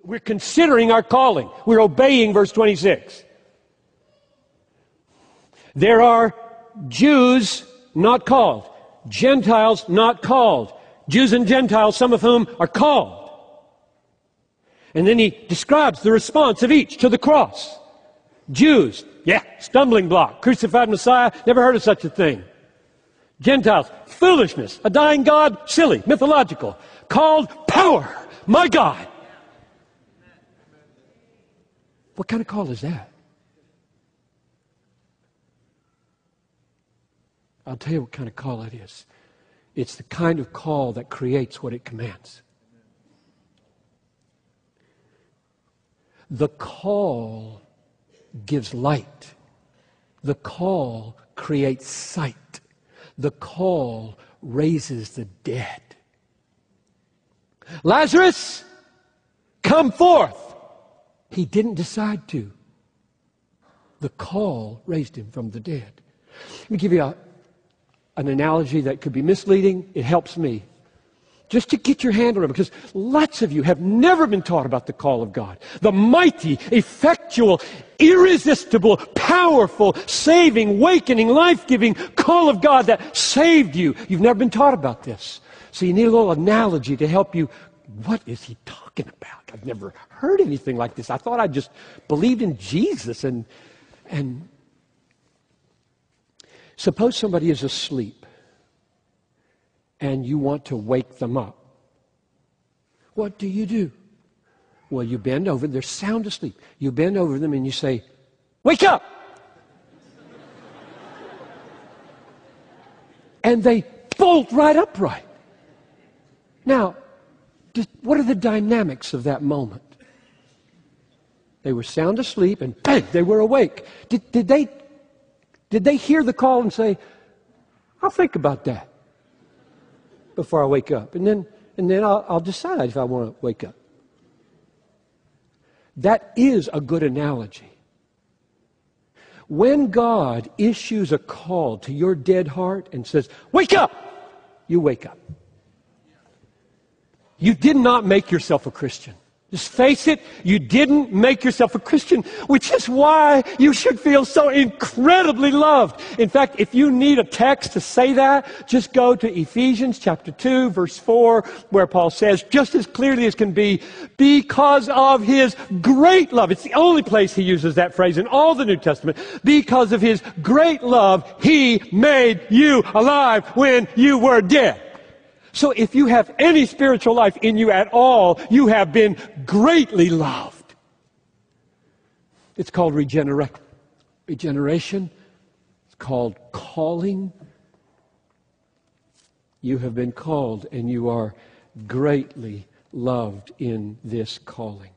We're considering our calling. We're obeying verse 26. There are Jews not called, Gentiles not called, Jews and Gentiles, some of whom are called. And then he describes the response of each to the cross. Jews, stumbling block, crucified Messiah, never heard of such a thing. Gentiles, foolishness, a dying God, silly, mythological. Called, power, my God. What kind of call is that? I'll tell you what kind of call it is. It's the kind of call that creates what it commands. The call gives light. The call creates sight. The call raises the dead. Lazarus, come forth. He didn't decide to. The call raised him from the dead. Let me give you an analogy that could be misleading. It helps me. Just to get your hand on it, because lots of you have never been taught about the call of God. The mighty, effectual, irresistible, powerful, saving, awakening, life-giving call of God that saved you. You've never been taught about this. So you need a little analogy to help you. What is he talking about? I've never heard anything like this. I thought I just believed in Jesus. And suppose somebody is asleep and you want to wake them up. What do? Well, you bend over. They're sound asleep. You bend over them and you say, wake up! And they bolt right upright. Now, what are the dynamics of that moment? They were sound asleep and bang, they were awake. Did they hear the call and say, I'll think about that before I wake up, and then I'll decide if I want to wake up? That is a good analogy. When God issues a call to your dead heart and says, wake up, you wake up. You did not make yourself a Christian. Just face it, you didn't make yourself a Christian, which is why you should feel so incredibly loved. In fact, if you need a text to say that, just go to Ephesians chapter 2, verse 4, where Paul says, just as clearly as can be, because of his great love. It's the only place he uses that phrase in all the New Testament. Because of his great love, he made you alive when you were dead. So if you have any spiritual life in you at all, you have been greatly loved. It's called regeneration. It's called calling. You have been called and you are greatly loved in this calling.